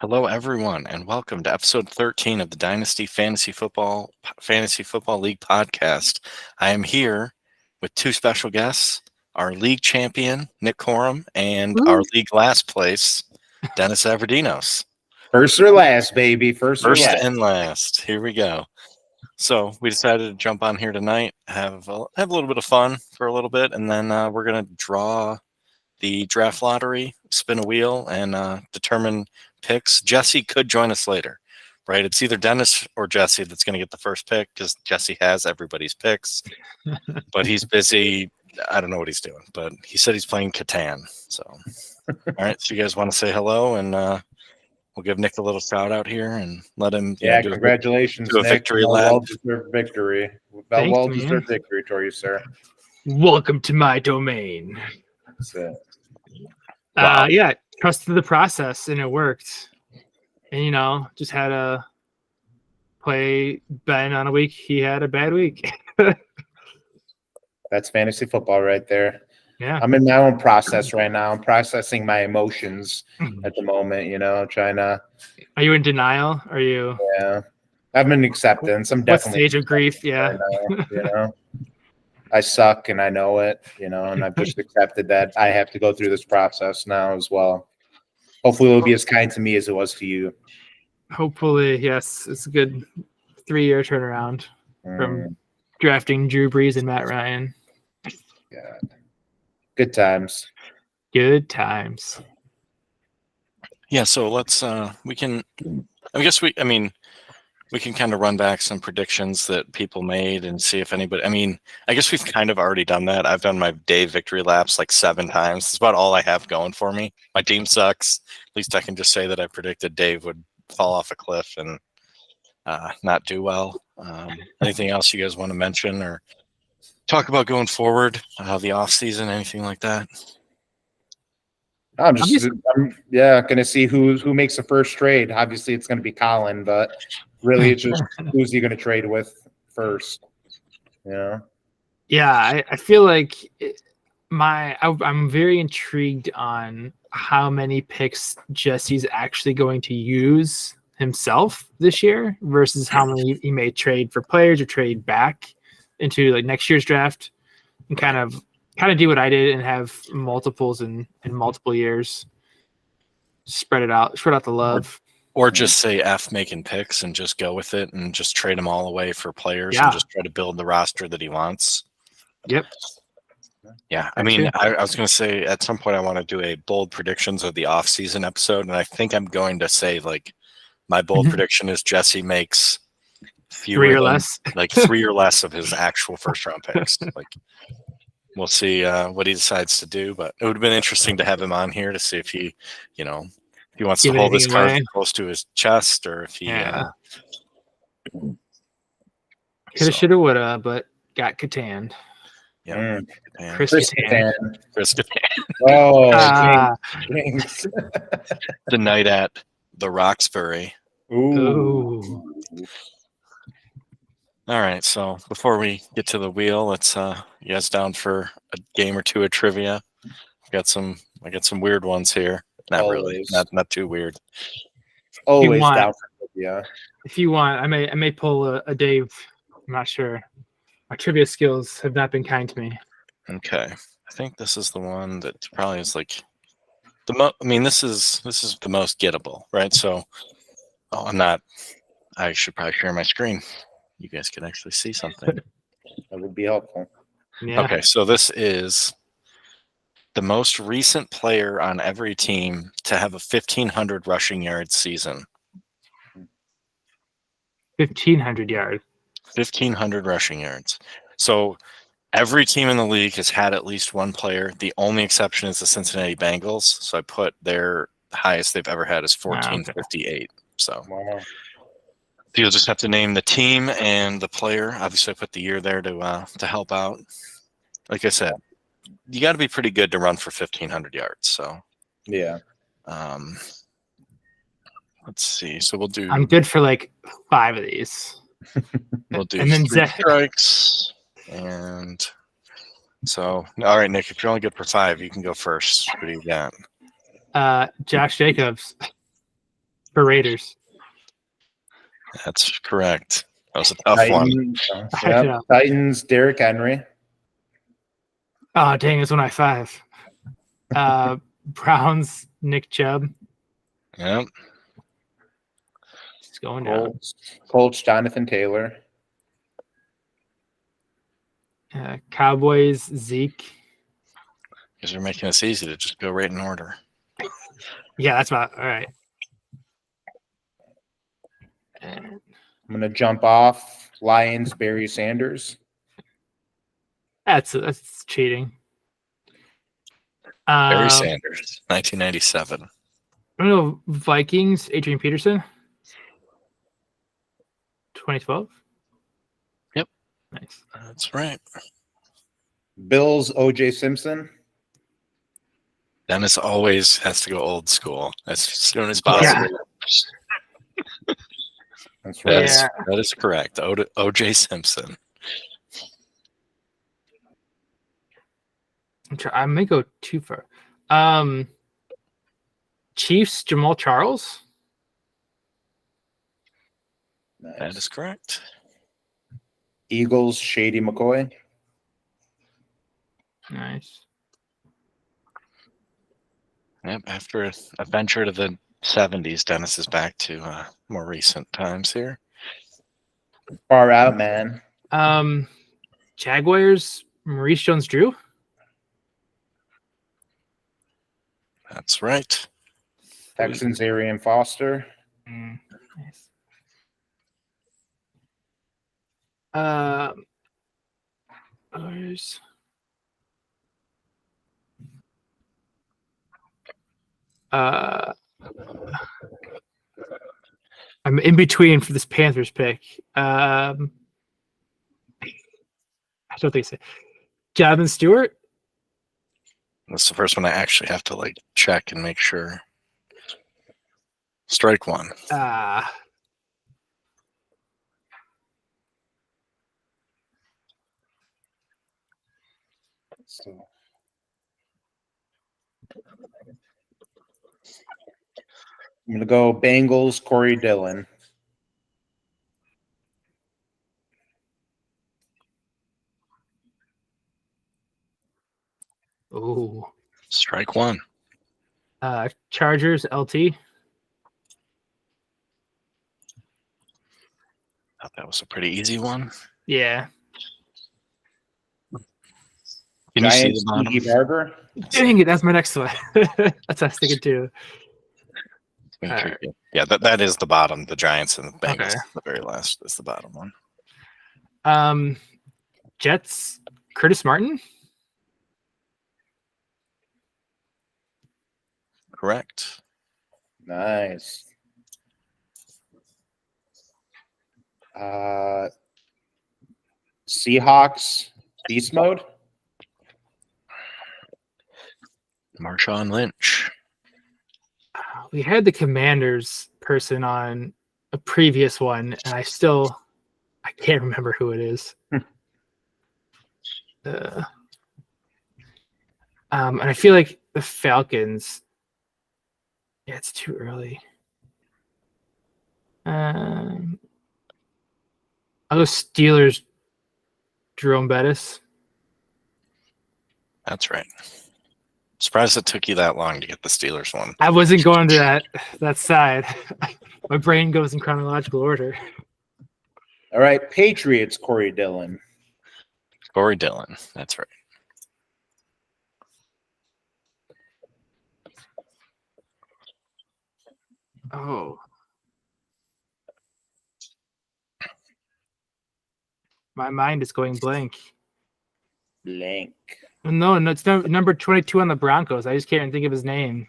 Hello, everyone, and welcome to episode 13 of the Dynasty Fantasy Football League podcast. I am here with two special guests: our league champion Nick Coram and our league last place Dennis Averdinos. First or last, baby. First and last. Here we go. So we decided to jump on here tonight, have a little bit of fun for a little bit, and then we're gonna draw the draft lottery, spin a wheel, and determine picks. Jesse could join us later, right? It's either Dennis or Jesse that's going to get the first pick because Jesse has everybody's picks, but he's busy. I don't know what he's doing, but he said he's playing Catan. So, all right. So you guys want to say hello, and we'll give Nick a little shout out here and let him. Congratulations, do a Nick. victory lap. Well-deserved victory. Well-deserved victory to you, sir. Welcome to my domain. That's it. Wow. Yeah, trusted the process and it worked. And just had to play Ben on a week. He had a bad week. That's fantasy football right there. Yeah. I'm in my own process right now. I'm processing my emotions at the moment, trying to. Are you in denial? Are you? Yeah. I'm in acceptance. I'm What definitely. stage of grief? Yeah. Right now, I suck and I know it, and I've just accepted that I have to go through this process now as well. Hopefully it'll be as kind to me as it was to you. Hopefully, yes. It's a good 3-year turnaround from drafting Drew Brees and Matt Ryan. Yeah. Good times. Good times. Yeah, so let's we can kind of run back some predictions that people made and see if anybody. I guess we've kind of already done that. I've done my day victory laps like 7 times. It's about all I have going for me. My team sucks. At least I can just say that I predicted Dave would fall off a cliff and not do well. Anything else you guys want to mention or talk about going forward? The off season, anything like that? I'm going to see who makes the first trade. Obviously, it's going to be Colin, but really, it's just who's he going to trade with first. Yeah, I feel like I'm very intrigued on how many picks Jesse's actually going to use himself this year versus how many he may trade for players or trade back into like next year's draft and kind of do what I did and have multiples in multiple years. Spread out the love. Or just say F making picks and just go with it and just trade them all away for players and just try to build the roster that he wants. Yep. Yeah. I was going to say at some point I want to do a bold predictions of the off-season episode. And I think I'm going to say like my bold prediction is Jesse makes fewer 3 or less. like 3 or less of his actual first-round picks. Like we'll see what he decides to do. But it would have been interesting to have him on here to see if he, if he wants to hold his card close to his chest or if he coulda, shoulda, woulda, but got Catan. Yeah, Chris Catan. Oh, thanks. The night at the Roxbury. Ooh. All right, so before we get to the wheel, let's you guys down for a game or two of trivia? I got some weird ones here. Not really, not too weird. Always down for trivia. If you want, I may pull a Dave. I'm not sure. My trivia skills have not been kind to me. Okay, I think this is the one that probably is like the most. This is the most gettable, right? So, I should probably share my screen. You guys can actually see something. That would be helpful. Yeah. Okay, so this is the most recent player on every team to have a 1,500 rushing yard season. 1,500 yards. 1,500 rushing yards. So every team in the league has had at least one player. The only exception is the Cincinnati Bengals. So I put their highest they've ever had is 1,458. So you'll just have to name the team and the player. Obviously, I put the year there to help out. Like I said, you got to be pretty good to run for 1,500 yards. So yeah. Let's see. So we'll do. I'm good for like 5 of these. We'll do and then 3 strikes. And so, all right, Nick, if you're only good for 5, you can go first. What do you got? Josh Jacobs. for Raiders. That's correct. That was a tough one. I know. Titans, Derrick Henry. Oh, dang, it's 195. Browns, Nick Chubb. Yep. It's going down. Colts, Jonathan Taylor. Cowboys, Zeke. Because you're making this easy to just go right in order. Yeah, that's about all right. I'm gonna jump off. Lions, Barry Sanders. That's cheating. Barry Sanders, 1997. I don't know. Vikings, Adrian Peterson. 2012. Yep. Nice. That's right. Bills, O.J. Simpson. Dennis always has to go old school as soon as possible. That's right. That is correct. O.J. Simpson. I may go too far. Chiefs, Jamal Charles. Nice. That is correct. Eagles, Shady McCoy. Nice. Yep. After a venture to the 70s, Dennis is back to more recent times here. Far out, man. Jaguars, Maurice Jones-Drew. That's right. Texans, Arian Foster. Nice. Others. I'm in between for this Panthers pick. I don't think so. Javon Stewart. That's the first one I actually have to check and make sure. Strike one. So I'm gonna go Bengals, Corey Dillon. Oh. Strike one. Chargers, LT. Thought that was a pretty easy one. Yeah. Can Giants, you see the bottom? Tiki Barber. Dang it, that's my next one. That's what I was thinking too. Right. Yeah, that is the bottom. The Giants and the Bengals. Okay. The very last is the bottom one. Jets, Curtis Martin. Correct. Nice. Seahawks, beast mode. Marshawn Lynch. We had the Commanders person on a previous one, and I can't remember who it is. And I feel like the Falcons. Yeah, it's too early. I'll go Steelers. Jerome Bettis. That's right. Surprised it took you that long to get the Steelers one. I wasn't going to that side. My brain goes in chronological order. All right, Patriots, Corey Dillon. Corey Dillon. That's right. Oh. My mind is going blank. Blank. No, it's number 22 on the Broncos. I just can't think of his name.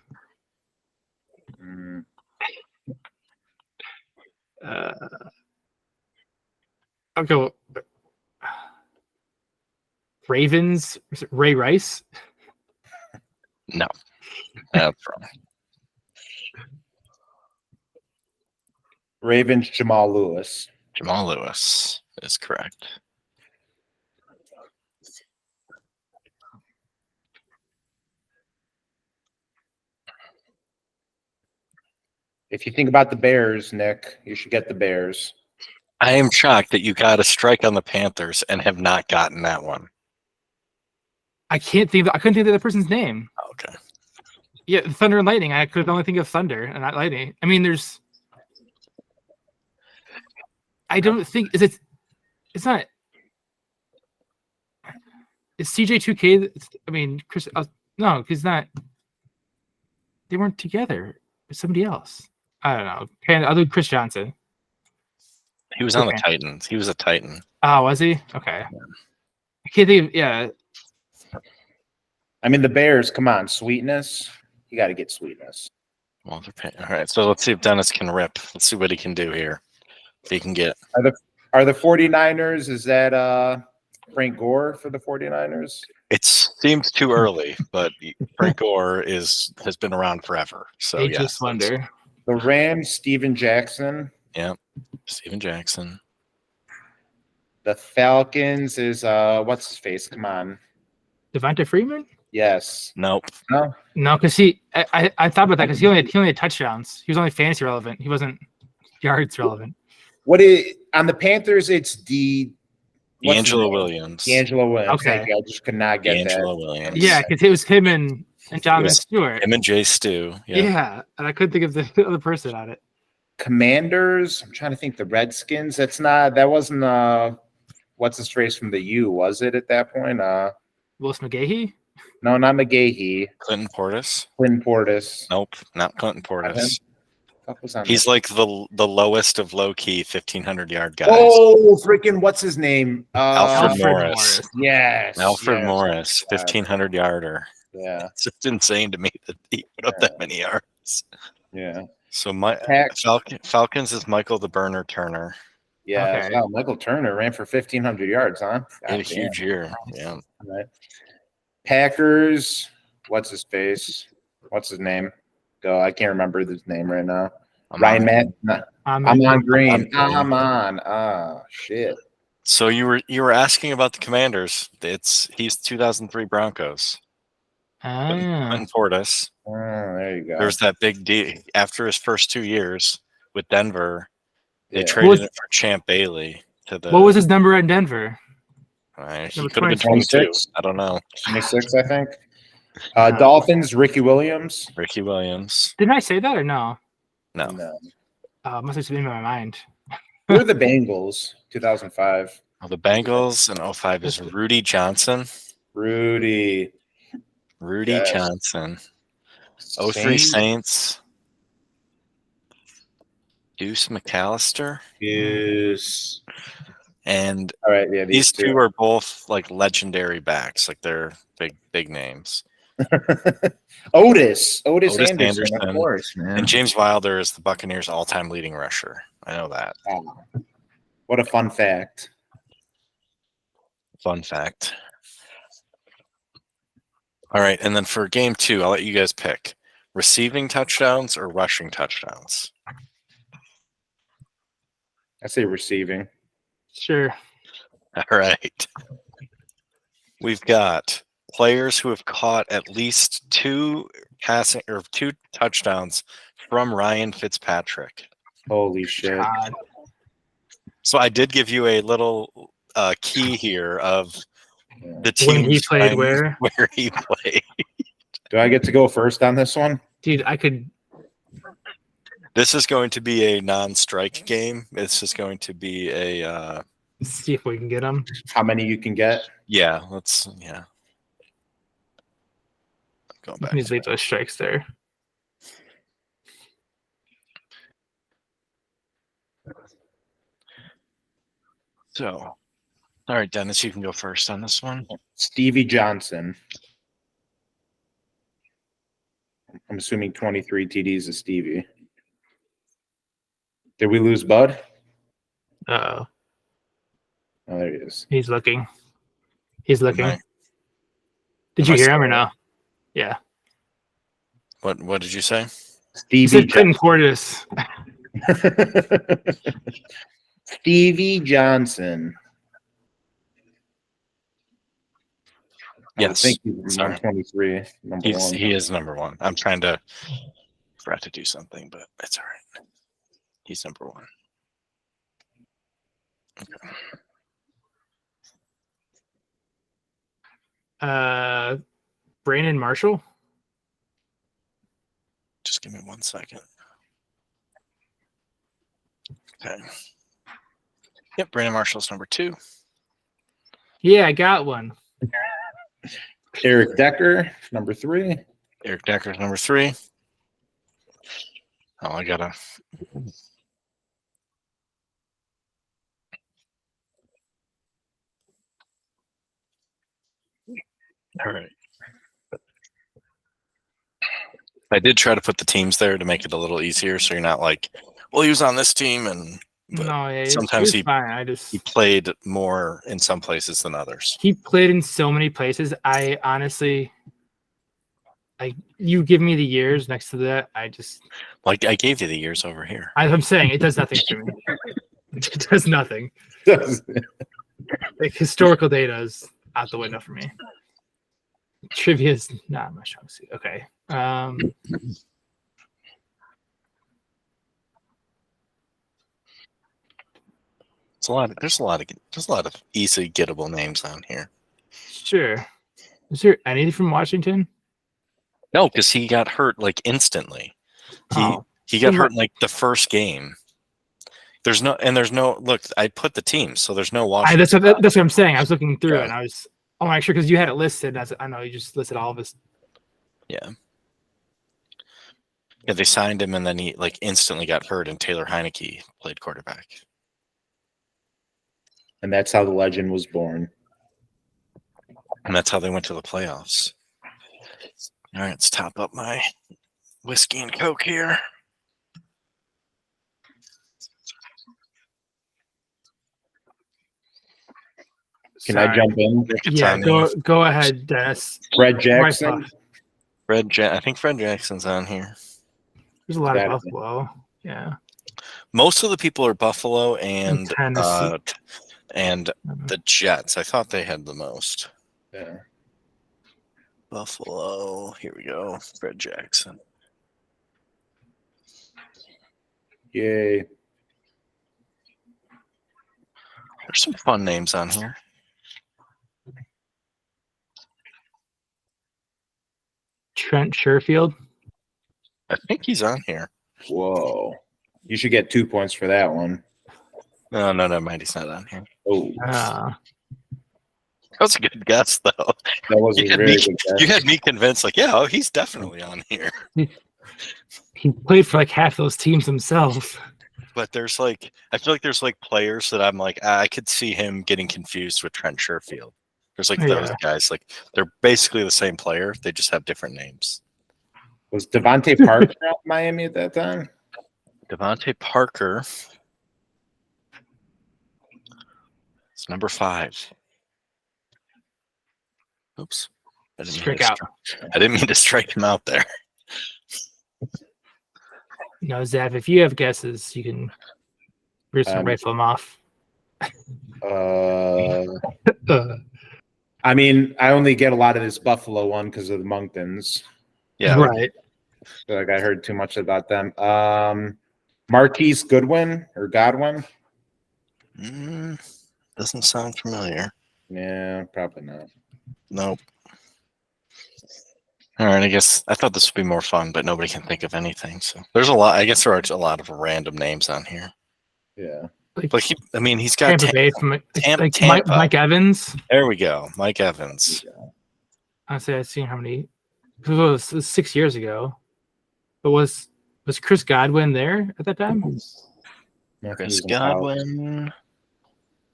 I'll go Ravens. Is it Ray Rice? No, that's wrong. Ravens, Jamal Lewis. Jamal Lewis is correct. If you think about the Bears, Nick, you should get the Bears. I am shocked that you got a strike on the Panthers and have not gotten that one. I couldn't think of the other person's name. Okay. Yeah, Thunder and Lightning. I could only think of Thunder and not Lightning. I mean, there's. I don't think it's not. Is CJ2K? I mean, Chris. No, because not. They weren't together. It's somebody else. I don't know. I'll do Chris Johnson. He was on the Titans. He was a Titan. Oh, was he? Okay. I can't think of, yeah. I mean, the Bears, come on, Sweetness. You got to get Sweetness. All right, so let's see if Dennis can rip. Let's see what he can do here. If he can get. Are the 49ers, is that Frank Gore for the 49ers? It seems too early, but Frank Gore has been around forever. So Ageless Wonder. The Rams, Steven Jackson. Yeah, Steven Jackson. The Falcons is what's his face? Come on. Devonta Freeman? Yes. Nope. No, because I thought about that because he only had touchdowns. He was only fantasy relevant. He wasn't yards relevant. On the Panthers? It's D'Angelo Williams. D'Angelo Williams. Okay. Thank you. I just could not get D'Angelo that. Williams. Yeah, because it was him and Jonathan Stewart. Him and Jay Stu. Yeah, and I couldn't think of the other person on it. Commanders. I'm trying to think. The Redskins. That wasn't what's his face from the U, was it at that point? Willis McGahee? No, not McGahee. Clinton Portis. Nope, not Clinton Portis. He's that? like the lowest of low key 1,500-yard guys. Oh, freaking what's his name? Alfred Morris. Yes. Alfred Morris, 1,500-yarder. Yeah. It's just insane to me that he put up that many yards. Yeah. So Falcons is Michael the Burner Turner. Yeah. Okay. Wow, Michael Turner ran for 1,500 yards, huh? He had a huge year. Yeah. All right. Packers. What's his face? What's his name? Go. I can't remember his name right now. Ryan Matt. I'm on Green. I'm on. Shit. So you were asking about the Commanders. He's 2003 Broncos. Clinton Portis. Oh, there you go. There's that big deal after his first 2 years with Denver. They traded it for Champ Bailey to the. What was his number in Denver? He could have been 22. I don't know. 26, I think. Dolphins, Ricky Williams. Didn't I say that or no? No. Must have been in my mind. Who are the Bengals? 2005. Oh, the Bengals in 05 is Rudy Johnson. Rudy Johnson. 03 Saints. Deuce McAllister. Deuce. And all right, yeah, these two are both like legendary backs, like they're big names. Otis Anderson, of course, man. And James Wilder is the Buccaneers' all-time leading rusher. I know that. Oh, what a fun fact. All right, and then for game 2, I'll let you guys pick receiving touchdowns or rushing touchdowns. I say receiving. Sure. All right. We've got players who have caught at least 2 touchdowns from Ryan Fitzpatrick. Holy shit. God. So I did give you a little key here of the team when he played where he played. Do I get to go first on this one? Dude, I could. This is going to be a non-strike game. It's just going to be a see if we can get them. How many you can get? Yeah. Going back. Please leave those strikes there. So, all right, Dennis, you can go first on this one. Stevie Johnson. I'm assuming 23 TDs is Stevie. Did we lose Bud? Uh-oh. Oh, there he is. He's looking. Right. Did you hear him or no? Yeah. What did you say? Stevie Clinton Portis. Stevie Johnson. Yes. I think he's 23. He is number 1. I'm trying to Forgot to do something, but it's all right. He's number 1. Okay. Brandon Marshall. Just give me 1 second. Okay. Yep, Brandon Marshall's number 2. Yeah, I got one. Eric Decker, number 3. Eric Decker's number 3. Oh, I gotta. All right. I did try to put the teams there to make it a little easier, so you're not like, well, he was on this team, but No, yeah, sometimes he fine. he played more in some places than others. He played in so many places. I honestly, you give me the years next to that, I gave you the years over here. I'm saying it does nothing for me. It does nothing. Like historical data is out the window for me. Trivia is not my strong suit. Okay. There's a lot of easily gettable names on here. Sure. Is there any from Washington? No, because he got hurt like instantly. He got hurt in like the first game. There's no look. I put the teams, so there's no Washington. That's what I'm saying. I was looking through it, and I was sure because you had it listed. I know you just listed all of us. Yeah. Yeah, they signed him, and then he like instantly got hurt, and Taylor Heineke played quarterback. And that's how the legend was born. And that's how they went to the playoffs. All right, let's top up my whiskey and Coke here. Can I jump in? Yeah, go ahead, Dennis. Fred Jackson. I think Fred Jackson's on here. There's a lot of Buffalo. Yeah. Most of the people are Buffalo and Tennessee. And the Jets. I thought they had the most. Yeah. Buffalo. Here we go. Fred Jackson. Yay. There's some fun names on here. Trent Sherfield. I think he's on here. Whoa. You should get 2 points for that one. No, never mind. He's not on here. Oh. That was a good guess, though. That was a very good guess. You had me convinced, like, yeah, he's definitely on here. He played for like half those teams himself. But there's like, I feel like there's like players that I'm like, I could see him getting confused with Trent Sherfield. There's like those guys, like they're basically the same player. They just have different names. Was Devontae Parker at Miami at that time? Devontae Parker. It's number 5. Oops. I didn't mean to strike him out there. No, Zav, if you have guesses, you can rifle them off. I mean, I only get a lot of this Buffalo one because of the Monktons. Yeah. Right. I feel like I heard too much about them. Marquise Godwin. Doesn't sound familiar. Yeah, probably not. Nope. All right, I guess I thought this would be more fun, but nobody can think of anything. So there's a lot. I guess there are a lot of random names on here. Yeah. He's got Tampa. Mike Evans. There we go. Mike Evans. Honestly, I've seen how many. It was 6 years ago. But was Chris Godwin there at that time? Chris Godwin.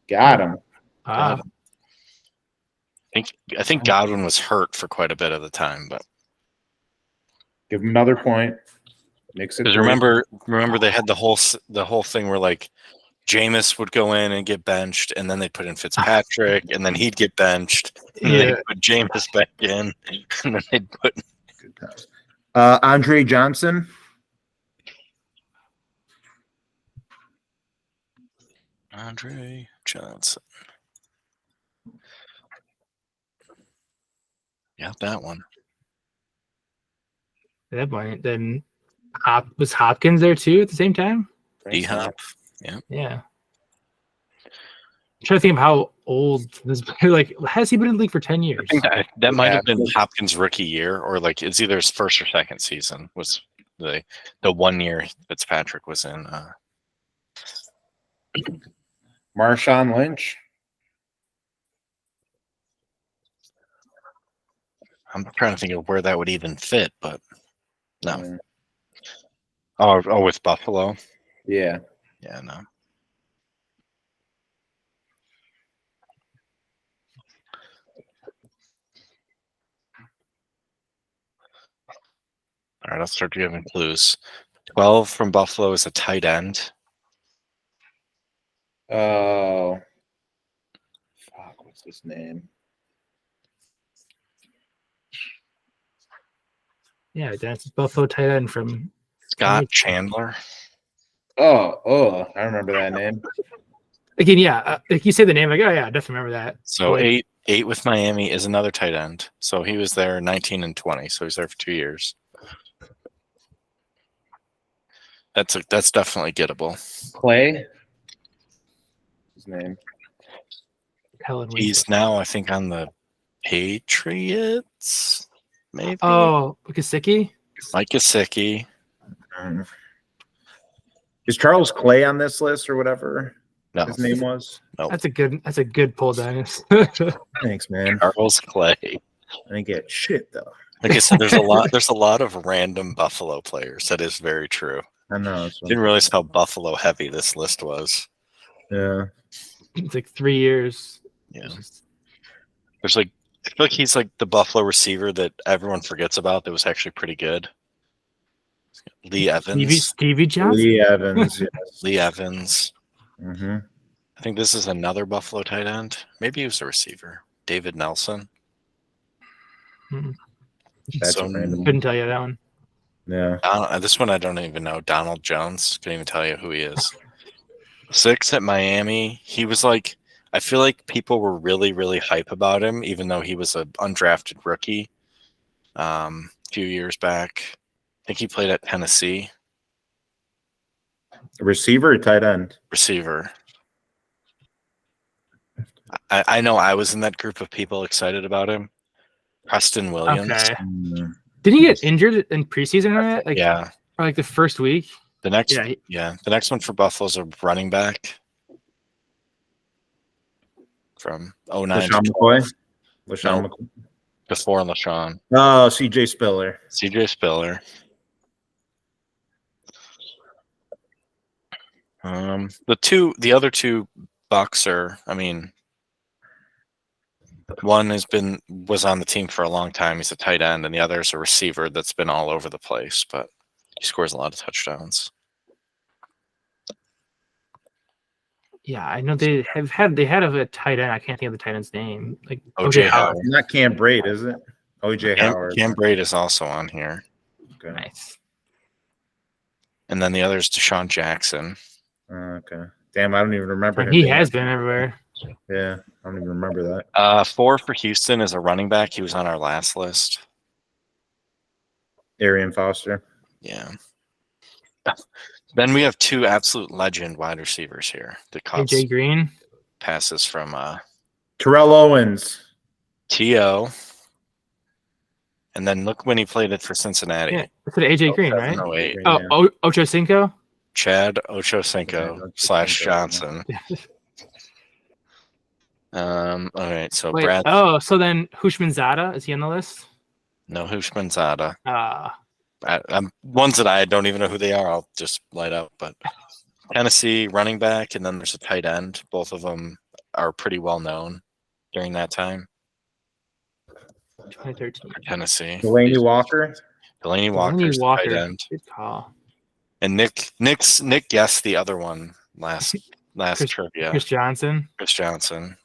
Got him. I think Godwin was hurt for quite a bit of the time, but give him another point. Because remember they had the whole thing where like Jameis would go in and get benched, and then they put in Fitzpatrick, and then he'd get benched, and then they'd put Jameis back in, and then they'd put Andre Johnson. Andre Johnson. Got that one. At that point, then Was Hopkins there too at the same time? D-Hop. Yeah. I'm trying to think of how old this player, like, has he been in the league for 10 years? I think that might have been Yeah. Hopkins' rookie year, or like it's either his first or second season was the 1 year Fitzpatrick was in. Marshawn Lynch. I'm trying to think of where that would even fit, but no. Yeah. Oh, with Buffalo. Yeah. Yeah, no. All right, I'll start giving clues. 12 from Buffalo is a tight end. Oh. Fuck, what's his name? Yeah, that's Buffalo tight end from Scott Chandler. Oh, I remember that name. Again, yeah. Like you say the name, like, oh yeah, I definitely remember that. So like, eight with Miami is another tight end. So he was there 19 and 20. So he's there for 2 years. That's definitely gettable. Clay. His name. Helen He's now, I think, on the Patriots. Maybe. Oh, Gesicki? Mike Gesicki. Is Charles Clay on this list or whatever No, his name was? no. That's a good pull, Dennis. Thanks, man. Charles Clay. I didn't get shit though. Like I said, there's a lot of random Buffalo players. That is very true. I know. Didn't realize how Buffalo heavy this list was. Yeah. It's like 3 years. Yeah. There's like, I feel like he's like the Buffalo receiver that everyone forgets about that was actually pretty good. Lee Evans. Stevie Johnson? Lee Evans. Yes. Lee Evans. Mm-hmm. I think this is another Buffalo tight end. Maybe he was a receiver. David Nelson. That's So, random. Couldn't tell you that one. Yeah. This one I don't even know. Donald Jones. Couldn't even tell you who he is. 6 at Miami. He was like, I feel like people were really, really hype about him, even though he was an undrafted rookie a few years back. I think he played at Tennessee. A receiver or tight end? Receiver. I know I was in that group of people excited about him. Preston Williams. Okay. Mm. Did he get injured in preseason or that? Like, Yeah. or like the first week? The next, Yeah, the next one for Buffalo's a running back from 09 LaShawn to McCoy? 12. LaShawn No. McCoy? Before LaShawn. Oh, CJ Spiller. CJ Spiller. The other two Bucks are, I mean, one was on the team for a long time. He's a tight end, and the other is a receiver that's been all over the place, but he scores a lot of touchdowns. Yeah, I know they had a tight end. I can't think of the tight end's name. Like O.J. Howard. Not Cam Braid, is it? OJ Howard. Cam Braid is also on here. Okay. Nice. And then the other is Deshaun Jackson. Okay. Damn, I don't even remember him. He has been everywhere. Yeah, I don't even remember that. 4 for Houston is a running back. He was on our last list. Arian Foster. Yeah. Then we have 2 absolute legend wide receivers here that caught AJ Green. passes from Terrell Owens. T.O. And then look when he played it for Cincinnati. Yeah, that's AJ Green, right? 08. Oh, Ocho Cinco. Chad Ochocinco / Johnson. All right, so Wait, Brad. oh, so then Hushman Zada, is he on the list? No Hushman Zada. I'm ones that I don't even know who they are. I'll just light up. But Tennessee running back, and then there's a tight end. Both of them are pretty well known during that time. 2013. Tennessee. Delaney Walker. Delaney Walker's the tight end. Good call. And Nick guessed the other one last trivia. Chris Johnson. Chris Johnson.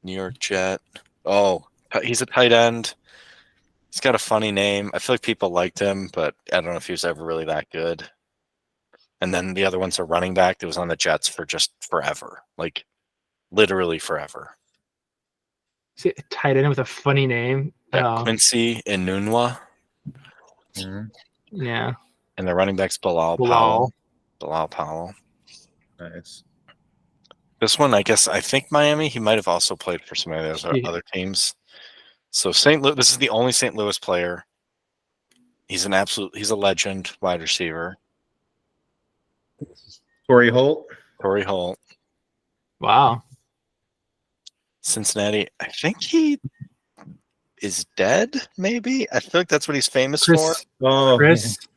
New York Jet. Oh, he's a tight end. He's got a funny name. I feel like people liked him, but I don't know if he was ever really that good. And then the other one's a running back that was on the Jets for just forever. Like, literally forever. See, a tight end with a funny name. Quincy Enunwa. Yeah. And the running back's Bilal Bilal. Powell. Nice. This one, I think Miami. He might have also played for some of those other teams. So St. Louis. This is the only St. Louis player. He's a legend wide receiver. Torrey Holt. Wow. Cincinnati. I think he is dead. Maybe. I feel like that's what he's famous for.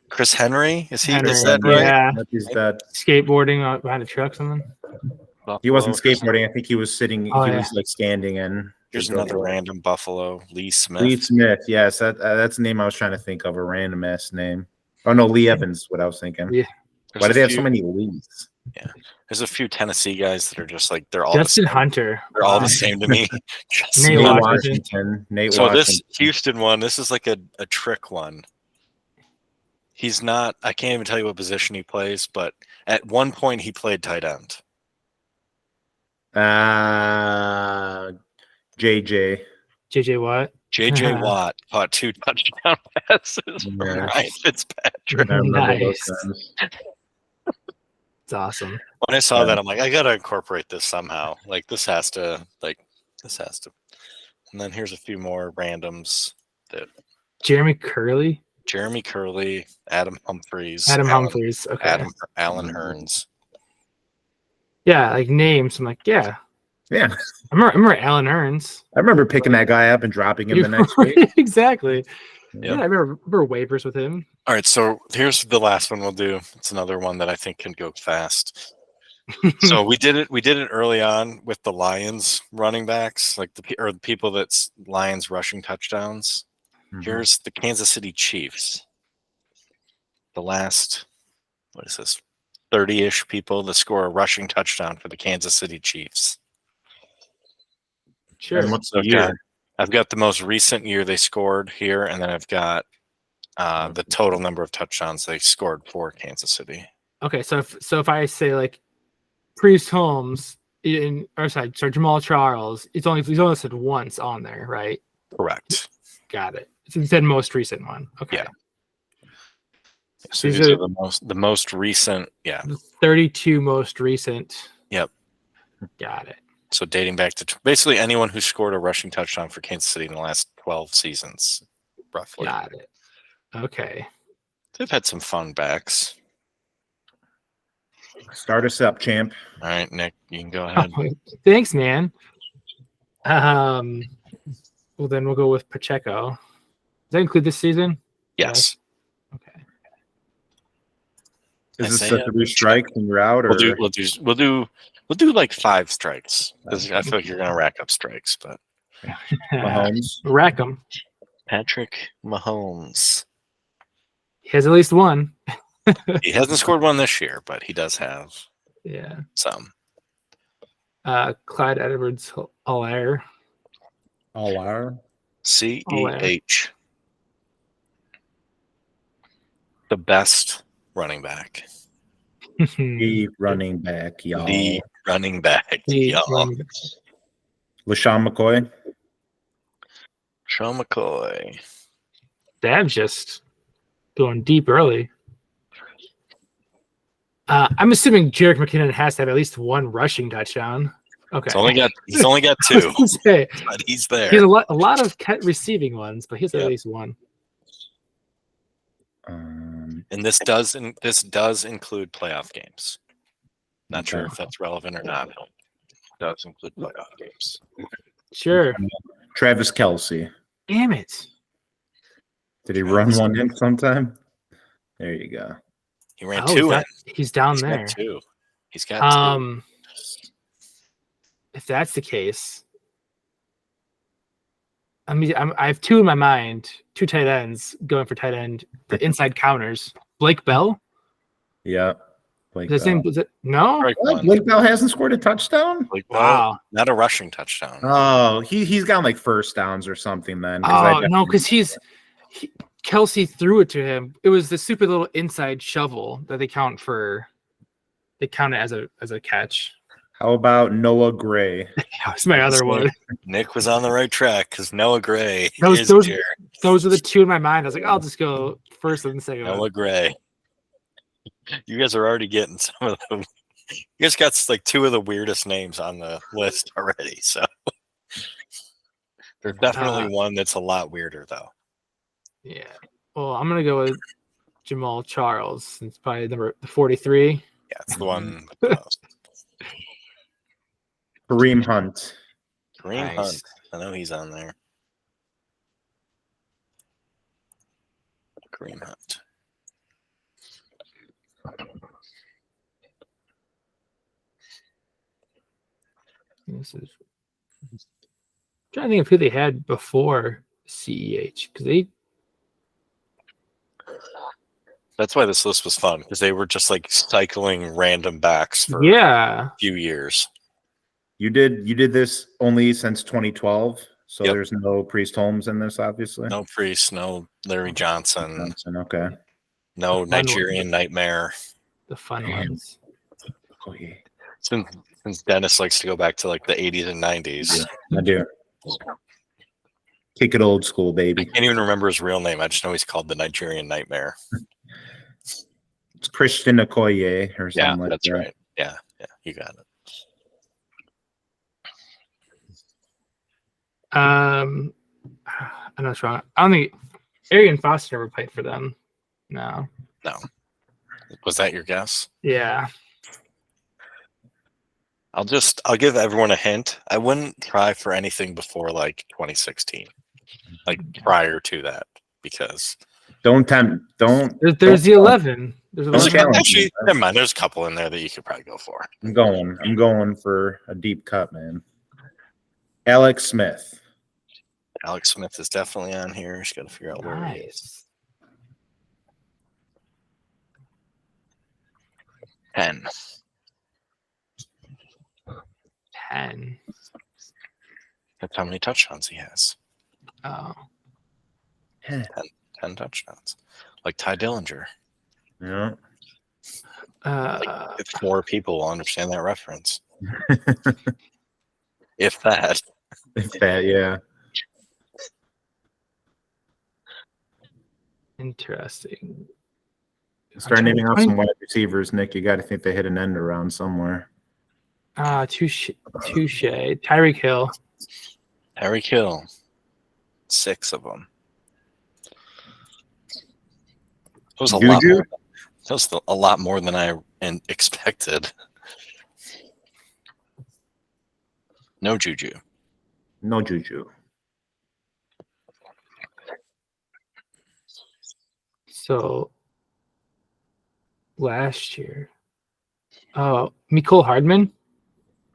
Chris Henry. Is that right? Yeah. He's dead. Skateboarding behind a truck, something. He wasn't skateboarding. I think he was sitting. Was like standing in. Here's another random Buffalo. Lee Smith. Lee Smith. Yes, that's the name I was trying to think of. A random ass name. Oh no, Lee Evans. What I was thinking. Yeah. Why do they have so many Lees? Yeah. There's a few Tennessee guys that are just like they're all Justin Hunter. They're all the same to me. Nate Washington. So this Houston one, this is like a trick one. He's not. I can't even tell you what position he plays, but at one point he played tight end. JJ Watt. JJ Watt caught 2 touchdown passes from Ryan Fitzpatrick. Nice. It's awesome. When I saw that, I'm like, I gotta incorporate this somehow. Like this has to. And then here's a few more randoms. That Jeremy Curley, Adam Humphries. Okay. Alan Hearns. Yeah, like names. I'm like, yeah. Yeah. I remember Alan Hearns. I remember picking that guy up and dropping him the next week. Exactly. Yep. Yeah, I remember waivers with him. All right, so here's the last one we'll do. It's another one that I think can go fast. So we did it early on with the Lions running backs, like the people that's Lions rushing touchdowns. Mm-hmm. Here's the Kansas City Chiefs. The last, 30-ish people that score a rushing touchdown for the Kansas City Chiefs. Sure. And what's the year? I've got the most recent year they scored here, and then I've got the total number of touchdowns they scored for Kansas City. Okay, so if I say like Priest Holmes Jamal Charles, he's only listed once on there, right? Correct. Got it. So you said most recent one. Okay. Yeah. So these are the most recent. Yeah. The 32 most recent. Yep. Got it. So dating back to basically anyone who scored a rushing touchdown for Kansas City in the last 12 seasons, roughly. Got it. Okay. They've had some fun backs. Start us up, champ. All right, Nick, you can go ahead. Thanks, man. Well, then we'll go with Pacheco. Does that include this season? Yes. Okay. Is this the 3 strikes and you're out, or we'll do like 5 strikes because I feel like you're gonna rack up strikes, but Mahomes, rack them. Patrick Mahomes. He has at least one. He hasn't scored one this year, but he does have some. Clyde Edwards-Helaire. CEH. The best running back. The running back, y'all. The running back, y'all. LaShawn McCoy. Sean McCoy. Dab's just going deep early. I'm assuming Jerick McKinnon has to have at least one rushing touchdown. Okay. He's only got 2. But he's there. He has a lot of receiving ones, but he's at least one. And this does include playoff games. Not sure if that's relevant or not. It does include playoff games. Sure. Travis Kelce. Damn it. Did he run one in sometime? There you go. He ran 2 in. He's down there. Got 2. He's got 2. If that's the case, I have 2 in my mind, 2 tight ends going for tight end, the inside counters. Blake Bell? Yeah. Blake Bell. No? Blake Bell hasn't scored a touchdown? Blake Bell, not a rushing touchdown. Oh, he's got like first downs or something then. No, because Kelce threw it to him. It was the stupid little inside shovel that they count it as a catch. How about Noah Gray? That's my other one. Nick was on the right track because Noah Gray Those is here. those are the two in my mind. I was like, I'll just go first and second one. Noah Gray. You guys are already getting some of them. You guys got like two of the weirdest names on the list already. So there's definitely one that's a lot weirder, though. Yeah. Well, I'm gonna go with Jamal Charles. It's probably number 43. Yeah, it's the one with the most. Kareem Hunt. Kareem Hunt. I know he's on there. Kareem Hunt. This is I'm trying to think of who they had before CEH because they. That's why this list was fun because they were just like cycling random backs for a few years. You did this only since 2012, so Yep. There's no Priest Holmes in this, obviously. No Priest, no Larry Johnson, okay. No Nigerian Nightmare. The fun ones. Oh, yeah. Since Dennis likes to go back to like the 80s and 90s. I do. Kick it old school, baby. I can't even remember his real name. I just know he's called the Nigerian Nightmare. It's Christian Okoye or something like that. That's right. Yeah, you got it. I'm not sure. I don't think Arian Foster ever played for them. No. Was that your guess? Yeah. I'll give everyone a hint. I wouldn't try for anything before like 2016, like prior to that, because There's the 11. There's actually never mind. There's a couple in there that you could probably go for. I'm going for a deep cut, man. Alex Smith. Alex Smith is definitely on here. Just got to figure out where he is. 10. 10. That's how many touchdowns he has. Oh. 10 touchdowns. Like Ty Dillinger. Yeah. If 4 people will understand that reference. If that. Yeah. Interesting. Start naming off some wide receivers, Nick. You got to think they hit an end around somewhere. Touche. Tyreek Hill. Tyreek Hill. 6 of them. That was a lot more than I expected. No Juju. No Juju. So last year. Oh, Mecole Hardman.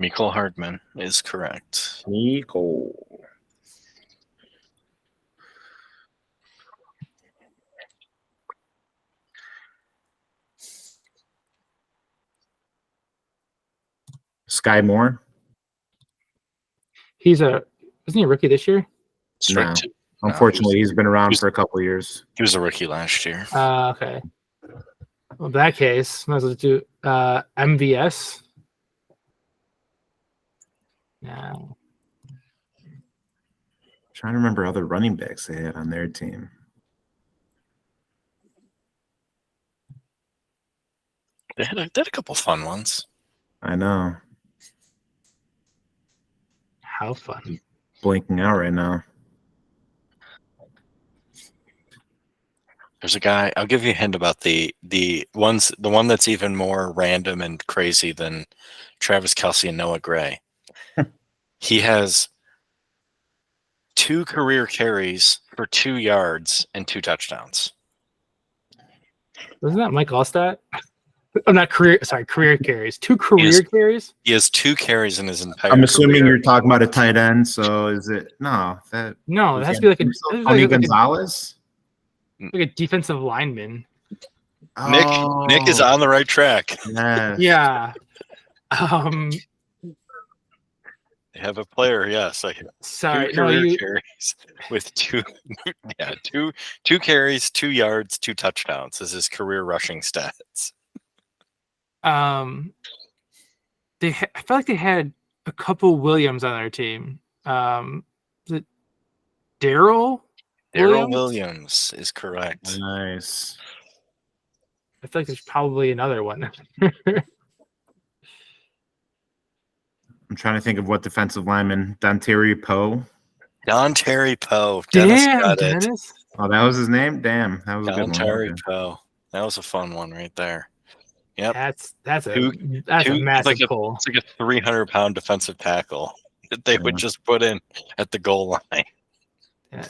Mecole Hardman is correct. Mecole. Sky Moore. Isn't he a rookie this year? No. Unfortunately, he's been around for a couple of years. He was a rookie last year. Okay. Well, in that case, might as well do MVS. No. Trying to remember other running backs they had on their team. They had a couple fun ones. I know. How fun. Blinking out right now. There's a guy. I'll give you a hint about the one that's even more random and crazy than Travis Kelce and Noah Gray. He has 2 career carries for 2 yards and 2 touchdowns. Wasn't that Mike Allstott? Oh, not career. Sorry, career carries. 2 career carries. He has 2 carries in his entire. I'm assuming career. you're talking about a tight end. So is it no? It has to be like a Tony Gonzalez. Like a defensive lineman. Nick is on the right track. Yes. Yeah. They have a player, yes. Sorry, 2 career carries with 2 carries, 2 yards, 2 touchdowns is his career rushing stats. I felt like they had a couple Williams on their team. Is it Daryl Williams is correct. Nice. I feel like there's probably another one. I'm trying to think of what defensive lineman. Dontari Poe. Dontari Poe. Dennis got it. Dennis. Oh, that was his name? Damn, that was a good one. Dontari Poe. That was a fun one right there. Yep. That's a massive pull. It's like a 300-pound defensive tackle that they would just put in at the goal line. Yeah.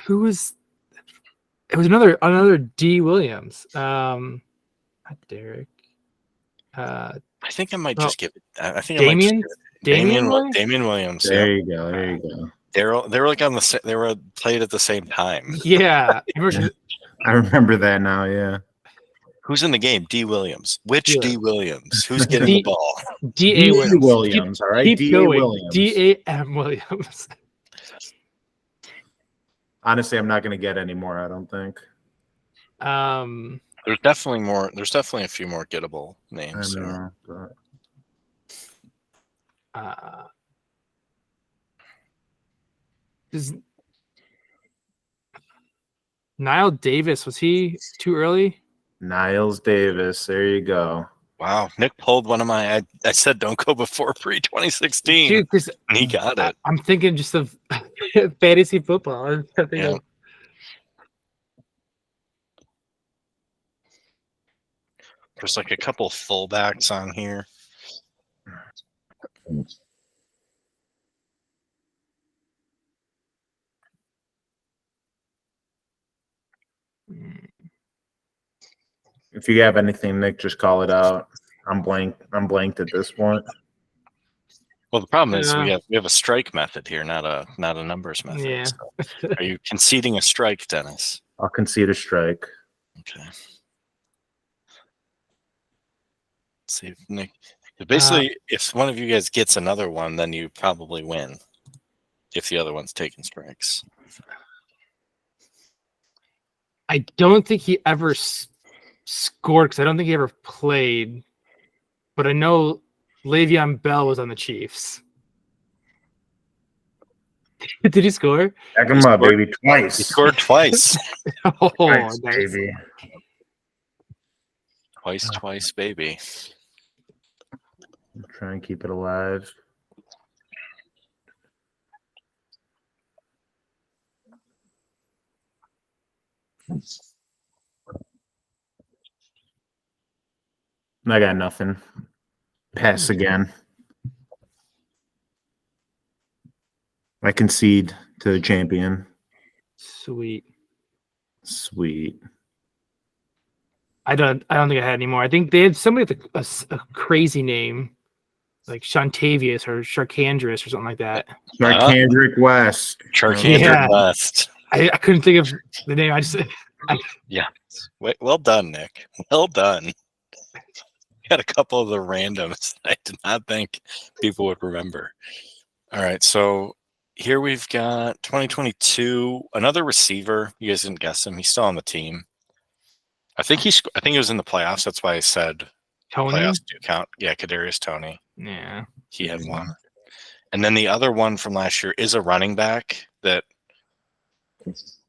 Who was? It was another D. Williams. Not Derek. I think I might just give it. I think Damien. Damien Williams. There you go. There you go. They were like on the. They were played at the same time. Yeah. I remember that now. Yeah. Who's in the game? D. Williams. Which D. Williams? Who's getting the ball? D. A. Williams. All right. D. A. Williams. D. A. M. Williams. Honestly, I'm not going to get any more. I don't think. There's definitely more. There's definitely a few more gettable names. I know, but... Is Niall Davis, was he too early? Niles Davis, there you go. Wow, Nick pulled one of my. I said don't go before pre-2016, and he got it. I'm thinking just of fantasy football. Yeah. There's like a couple fullbacks on here. If you have anything, Nick, just call it out. I'm blanked at this point. Well, the problem is we have a strike method here, not a numbers method. Yeah. So are you conceding a strike, Dennis? I'll concede a strike. Okay. Let's see if Nick. Basically, if one of you guys gets another one, then you probably win. If the other one's taking strikes. I don't think he ever scored because I don't think he ever played. But I know Le'Veon Bell was on the Chiefs. Did he score? Back him up, baby, twice. He scored twice. Nice. Baby. Twice, baby. Try and keep it alive. I got nothing. Pass again. I concede to the champion. Sweet. I don't think I had any more. I think they had somebody with a crazy name, like Shantavius or Sharkandrus or something like that. Sharkandrick West. Sharkandrick West. I couldn't think of the name. Yeah. Well done, Nick. Well done. Got a couple of the randoms I did not think people would remember. All right, so here we've got 2022, another receiver. You guys didn't guess him. He's still on the team. I think he was in the playoffs. That's why I said Tony. Playoffs do count. Yeah, Kadarius Toney. Yeah, he had one. And then the other one from last year is a running back that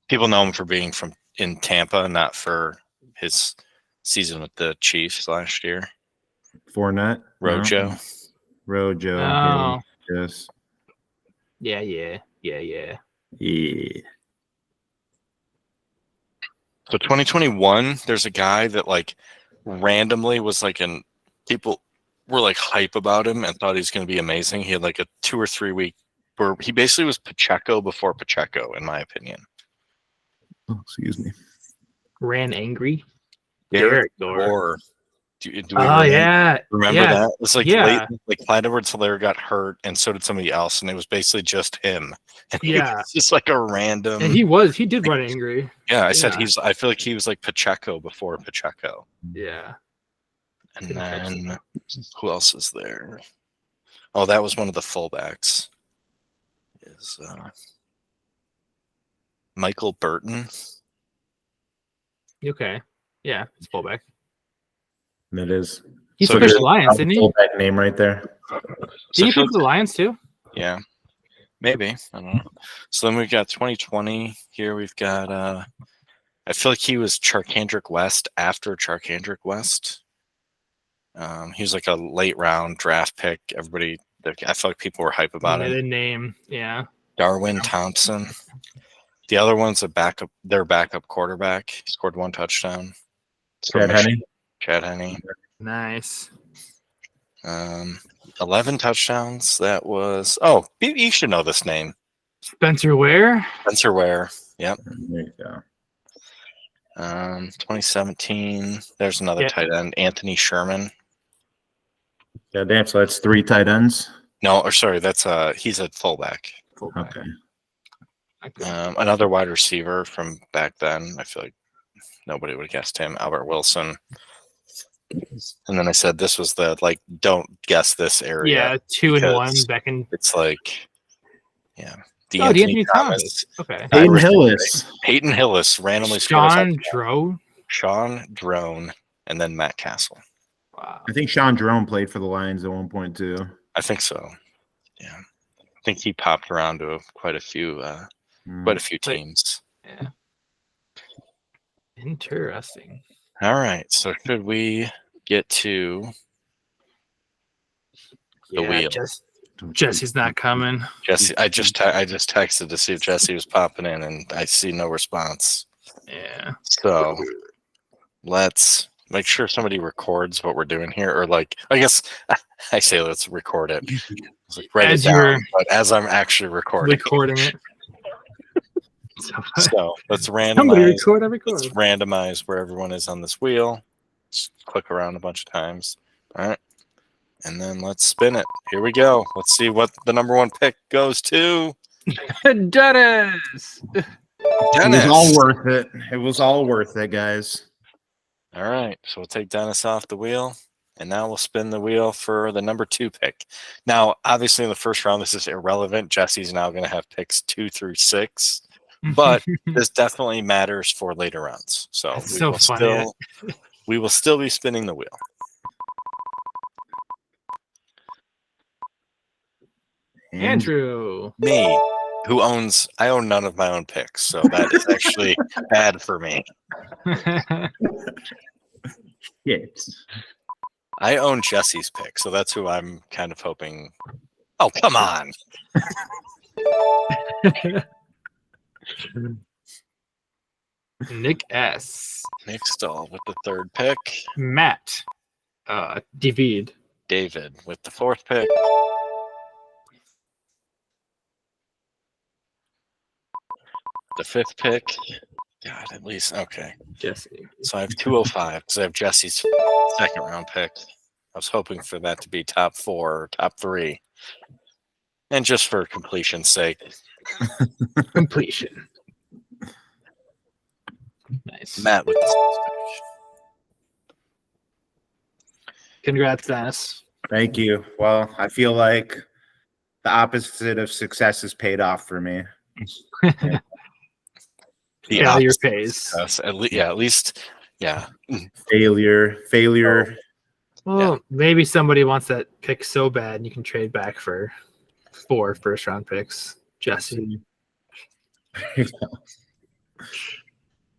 people know him for being in Tampa, not for his season with the Chiefs last year. Fournette. Rojo. Oh. Yes. Yeah. So 2021, there's a guy that like randomly was like people were like hype about him and thought he was going to be amazing. He had like a 2 or 3 week where he basically was Pacheco before Pacheco, in my opinion. Oh, excuse me. Ran angry. Derek Gore. Do we remember that? It was like late, like Clyde Edwards-Helaire got hurt, and so did somebody else, and it was basically just him. And he was just like a random. And he did run angry. Yeah, I said I feel like he was like Pacheco before Pacheco. Yeah. And then who else is there? Oh, that was one of the fullbacks. Is Michael Burton? Okay. Yeah, it's fullback. It is. He So switched good. the Lions, didn't he? Fullback name right there. Did he pick the Lions too? Yeah, maybe. I don't know. So then we've got 2020 here. We've got. I feel like he was Charkandrick West after Charkandrick West. He was like a late round draft pick. Everybody, I feel like people were hype about him. The name, yeah. Darwin Thompson. The other one's a backup. Their backup quarterback. He scored 1 touchdown. Chad Henne. Chad Henne. Nice. 11 touchdowns. That was. Oh, you should know this name. Spencer Ware. Spencer Ware. Yep. There you go. 2017. There's another tight end, Anthony Sherman. Yeah, damn. So that's 3 tight ends. No, or sorry, that's he's a fullback. Okay. Another wide receiver from back then. I feel like nobody would have guessed him. Albert Wilson. And then I said this was the don't guess this area. Yeah, 2 and 1 back in. It's like, yeah. D'Anthony Thomas. Okay. Peyton Hillis randomly Sean Drone. Sean Drone, and then Matt Castle. Wow. I think Sean Drone played for the Lions at one point too. I think so. Yeah. I think he popped around to quite a few teams. Yeah. Interesting. All right. So should we get to the wheel? Jesse's not coming. Jesse, I just texted to see if Jesse was popping in, and I see no response. Yeah. So let's make sure somebody records what we're doing here, or I guess I say let's record it. Write it down, but as I'm actually recording it. So let's randomize. Somebody record. I record. Let's randomize where everyone is on this wheel. Just click around a bunch of times. All right. And then let's spin it. Here we go. Let's see what the number 1 pick goes to. Dennis. It was all worth it. It was all worth it, guys. All right. So we'll take Dennis off the wheel. And now we'll spin the wheel for the number 2 pick. Now, obviously, in the first round, this is irrelevant. Jesse's now going to have picks 2 through 6. But this definitely matters for later rounds. So, we will still be spinning the wheel. Andrew. Me, I own none of my own picks, so that is actually bad for me. Yes. I own Jesse's pick, so that's who I'm kind of hoping. Oh, come on. Nick S. Nick Stahl with the 3rd pick. Matt. David with the 4th pick. The 5th pick. God, at least. Okay. Jesse. So I have 205 because I have Jesse's 2nd round pick. I was hoping for that to be top 4 or top 3. And just for completion's sake. Completion. Nice. Matt with the 6th pick. Congrats, Dennis. Thank you. Well, I feel like the opposite of success is paid off for me. Failure pays. At least. Failure. Well, maybe somebody wants that pick so bad and you can trade back for 4 first-round picks. Jesse.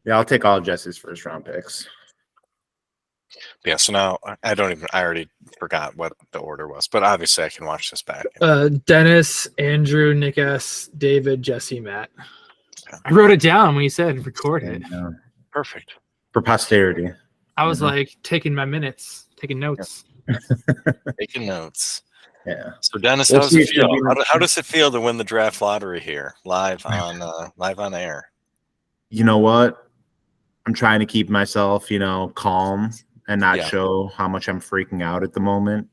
Yeah, I'll take all Jesse's first-round picks. Yeah, so now I already forgot what the order was, but obviously I can watch this back. Dennis, Andrew, Nick S., David, Jesse, Matt. I wrote it down when you said record it. Perfect. For posterity. I was taking my minutes, taking notes. Taking notes. Yeah. So Dennis, how does it feel? How does it feel to win the draft lottery here, live on air? You know what? I'm trying to keep myself, calm and not show how much I'm freaking out at the moment.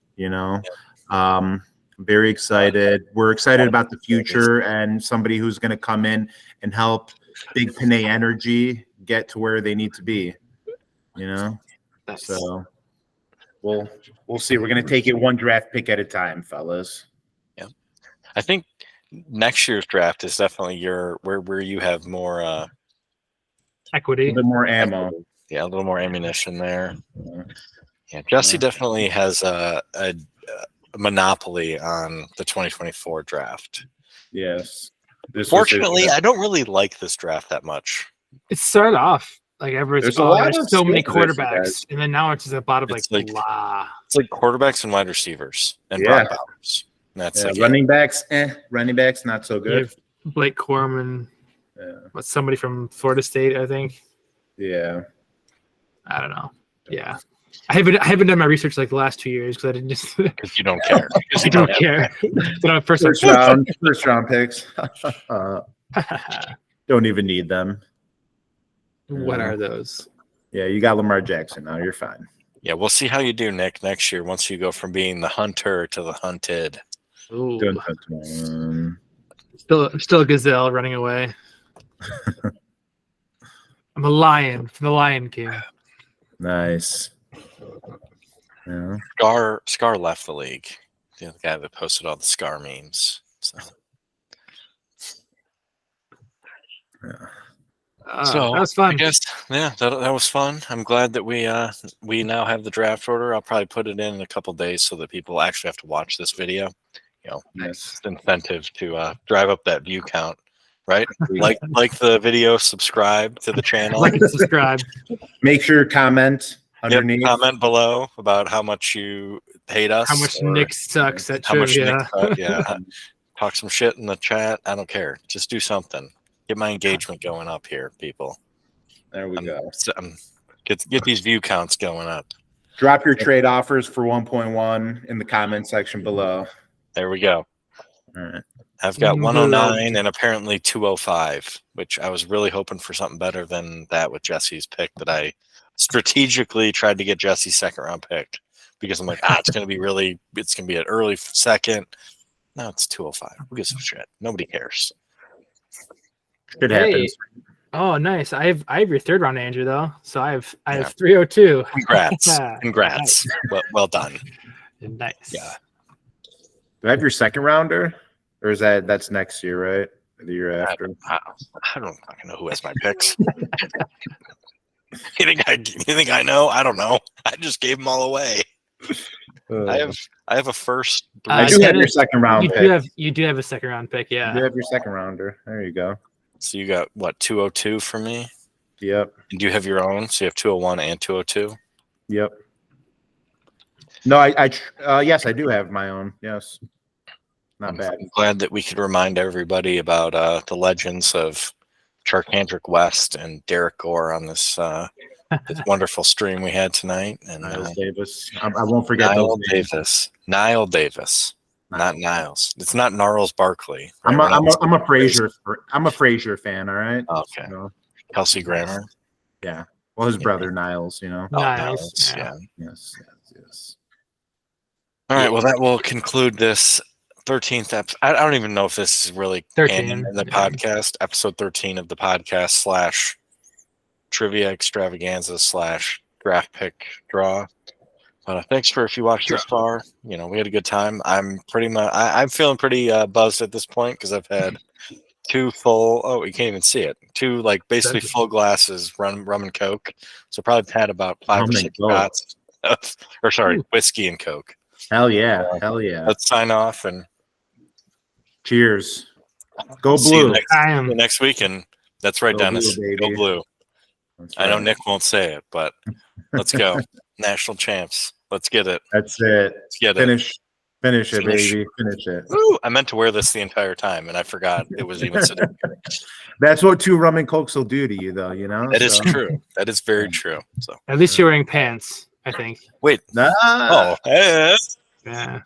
Very excited. We're excited about the future and somebody who's going to come in and help Big Panay Energy get to where they need to be. Nice. So we'll see. We're going to take it 1 draft pick at a time, fellas. Yeah, I think next year's draft is definitely where you have more equity, a little bit more ammo. Yeah, a little more ammunition there. Yeah, Jesse definitely has a monopoly on the 2024 draft. Yes. Fortunately, I don't really like this draft that much. It started off like everyone's There's a lot of so many skill position quarterbacks, guys. and then now it's just a lot of It's like like- blah. It's like quarterbacks and wide receivers and Yeah. Brock Bowers. And that's Yeah, like running backs, running backs not so You good. have Blake Coram and somebody from Florida State, I think. Yeah. I don't know. Yeah, I haven't done my research like the last 2 years because I didn't just because you don't care. I don't care. But first First round picks. Don't even need them. what are those? Yeah, you got Lamar Jackson now. You're fine. Yeah, we'll see how you do, Nick, next year once you go from being the hunter to the hunted. Ooh, Dun, dun, dun. still a gazelle running away. I'm a lion from the Lion King. Nice. Yeah. Scar left the league. The guy that posted all the Scar memes. So, That was fun. I guess that was fun. I'm glad that we now have the draft order. I'll probably put it in a couple days so that people actually have to watch this video. You know, Yes. it's incentive to drive up that view count, right? like the video, subscribe to the channel. Like and subscribe. Make sure you comment underneath. Comment below about how much you hate us. How much Nick sucks at how much trivia. Nick sucks, yeah. Talk some shit in the chat. I don't care. Just do something. Get my engagement going up here, people. There we go. Get these view counts going up. Drop your trade offers for 1.1 in the comment section below. There we go. All right. I've got 109 and apparently 205, which I was really hoping for something better than that with Jesse's pick that I strategically tried to get Jesse's second round pick because I'm like, it's going to be an early second. No, it's 205. Who gives a shit? Nobody cares. It happens. Oh, nice. I have your third round, Andrew, though. So I have 302. Congrats. Nice. Well done. Nice. Yeah. Do I have your second rounder? Or is that's next year, right? Or the year after? I don't fucking know who has my picks. You think I know? I don't know. I just gave them all away. I have a first. I do have your second round pick. You do have a second round pick, yeah. You have your second rounder. There you go. So you got what, 202 for me? Yep. And do you have your own? So you have 201 and 202? Yep. No, yes, I do have my own. Yes. Not bad. I'm glad that we could remind everybody about the legends of Charkandrick West and Derek Gore on this this wonderful stream we had tonight. And Niles Davis. I won't forget Niall those names. Davis. Niall Davis. Not Niles. It's not Gnarls Barkley. I'm a Frazier fan. All right. Okay. Kelsey Grammer. Yeah. Well, his brother Niles. Niles. Yeah. Yes. All right. Well, that will conclude this 13th episode. I don't even know if this is really 13 in the podcast. Episode 13 of the podcast / trivia extravaganza / draft pick draw. Thanks for if you watched this far. We had a good time. I'm feeling pretty buzzed at this point because I've had two full. Oh, you can't even see it. Two basically full glasses rum and Coke. So probably had about 5 or 6 shots whiskey and Coke. Hell yeah! Hell yeah! Let's sign off and cheers. Go see you blue. next week, and that's right, Go Dennis. blue, Go blue. That's I know right. Nick won't say it, but let's go. National champs. Let's get it. That's it. Let's get Finish it, Finish. baby. Finish it. Woo! I meant to wear this the entire time, and I forgot it was even sitting here. That's what 2 rum and cokes will do to you, though. That is true. That is very true. So At least you're wearing pants, I think. wait. Nah. Oh, hey. Yeah.